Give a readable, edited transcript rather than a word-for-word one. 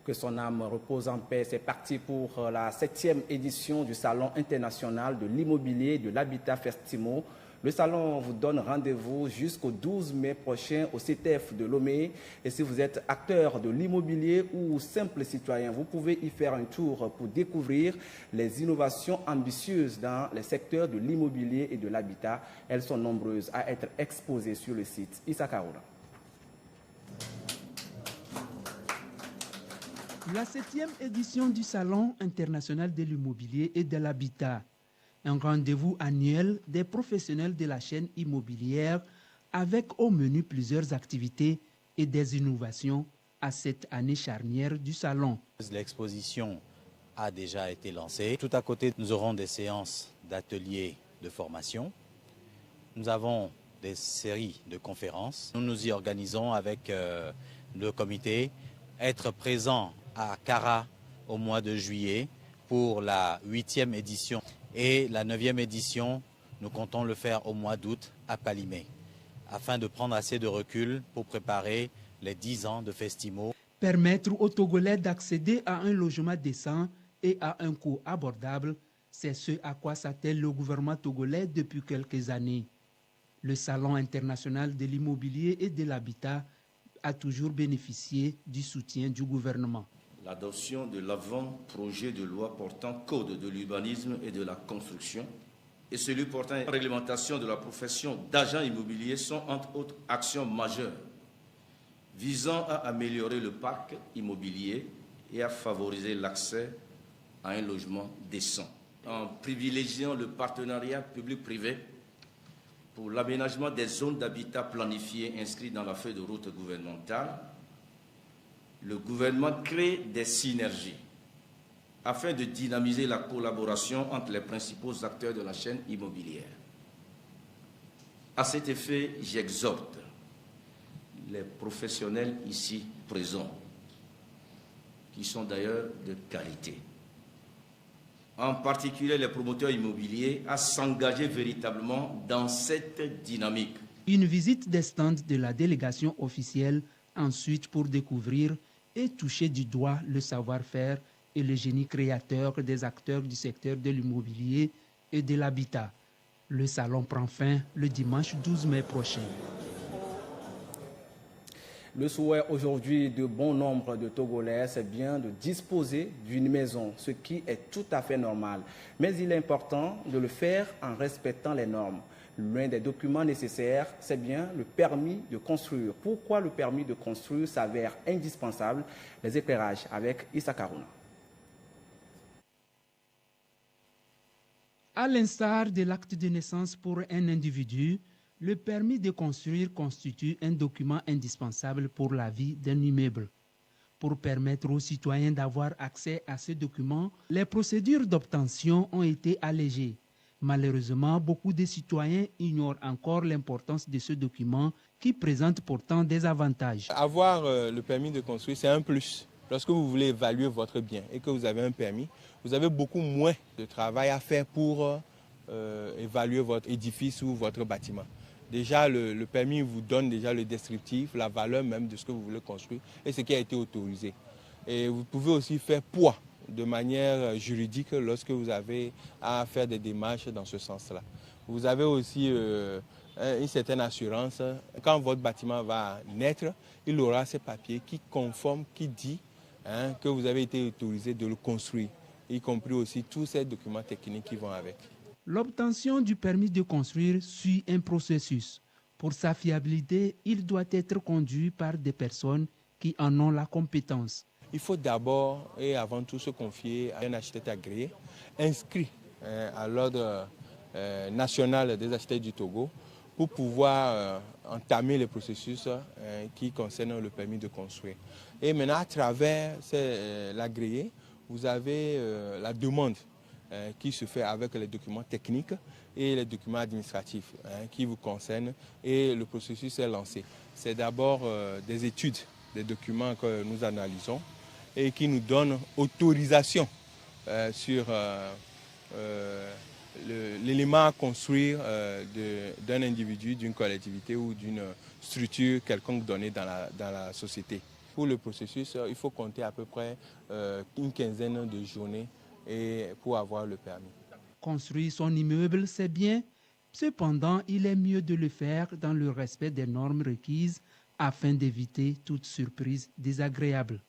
Que son âme repose en paix. C'est parti pour la 7e édition du Salon international de l'immobilier et de l'habitat Festimo. Le salon vous donne rendez-vous jusqu'au 12 mai prochain au CTF de Lomé. Et si vous êtes acteur de l'immobilier ou simple citoyen, vous pouvez y faire un tour pour découvrir les innovations ambitieuses dans les secteurs de l'immobilier et de l'habitat. Elles sont nombreuses à être exposées sur le site Issa Kaoula. La 7e édition du Salon international de l'immobilier et de l'habitat. Un rendez-vous annuel des professionnels de la chaîne immobilière avec au menu plusieurs activités et des innovations à cette année charnière du salon. L'exposition a déjà été lancée. Tout à côté, nous aurons des séances d'ateliers de formation. Nous avons des séries de conférences. Nous nous y organisons avec le comité. Être présent à Kara au mois de juillet pour la 8e édition. Et la 9e édition, nous comptons le faire au mois d'août à Palimé, afin de prendre assez de recul pour préparer les 10 ans de Festimo. Permettre aux Togolais d'accéder à un logement décent et à un coût abordable, c'est ce à quoi s'attelle le gouvernement togolais depuis quelques années. Le Salon international de l'immobilier et de l'habitat a toujours bénéficié du soutien du gouvernement. L'adoption de l'avant-projet de loi portant code de l'urbanisme et de la construction et celui portant réglementation de la profession d'agent immobilier sont entre autres actions majeures visant à améliorer le parc immobilier et à favoriser l'accès à un logement décent. En privilégiant le partenariat public-privé pour l'aménagement des zones d'habitat planifiées inscrites dans la feuille de route gouvernementale, le gouvernement crée des synergies afin de dynamiser la collaboration entre les principaux acteurs de la chaîne immobilière. À cet effet, j'exhorte les professionnels ici présents, qui sont d'ailleurs de qualité, en particulier les promoteurs immobiliers, à s'engager véritablement dans cette dynamique. Une visite des stands de la délégation officielle, ensuite pour découvrir et toucher du doigt le savoir-faire et le génie créateur des acteurs du secteur de l'immobilier et de l'habitat. Le salon prend fin le dimanche 12 mai prochain. Le souhait aujourd'hui de bon nombre de Togolais, c'est bien de disposer d'une maison, ce qui est tout à fait normal. Mais il est important de le faire en respectant les normes. L'un des documents nécessaires, c'est bien le permis de construire. Pourquoi le permis de construire s'avère indispensable? Les éclairages avec Issa Karouna. À l'instar de l'acte de naissance pour un individu, le permis de construire constitue un document indispensable pour la vie d'un immeuble. Pour permettre aux citoyens d'avoir accès à ce document, les procédures d'obtention ont été allégées. Malheureusement, beaucoup de citoyens ignorent encore l'importance de ce document qui présente pourtant des avantages. Avoir le permis de construire, c'est un plus. Lorsque vous voulez évaluer votre bien et que vous avez un permis, vous avez beaucoup moins de travail à faire pour évaluer votre édifice ou votre bâtiment. Déjà, le permis vous donne déjà le descriptif, la valeur même de ce que vous voulez construire et ce qui a été autorisé. Et vous pouvez aussi faire poids de manière juridique lorsque vous avez à faire des démarches dans ce sens-là. Vous avez aussi une certaine assurance. Quand votre bâtiment va naître, il aura ces papiers qui conforment, qui dit que vous avez été autorisé de le construire, y compris aussi tous ces documents techniques qui vont avec. L'obtention du permis de construire suit un processus. Pour sa fiabilité, il doit être conduit par des personnes qui en ont la compétence. Il faut d'abord et avant tout se confier à un architecte agréé, inscrit à l'ordre national des architectes du Togo, pour pouvoir entamer les processus qui concernent le permis de construire. Et maintenant, à travers l'agréé, vous avez la demande qui se fait avec les documents techniques et les documents administratifs qui vous concernent, et le processus est lancé. C'est d'abord des études, des documents que nous analysons et qui nous donnent autorisation sur l'élément à construire d'un individu, d'une collectivité ou d'une structure quelconque donnée dans la société. pour le processus, il faut compter à peu près une quinzaine de journées pour avoir le permis. Construire son immeuble, c'est bien. Cependant, il est mieux de le faire dans le respect des normes requises afin d'éviter toute surprise désagréable.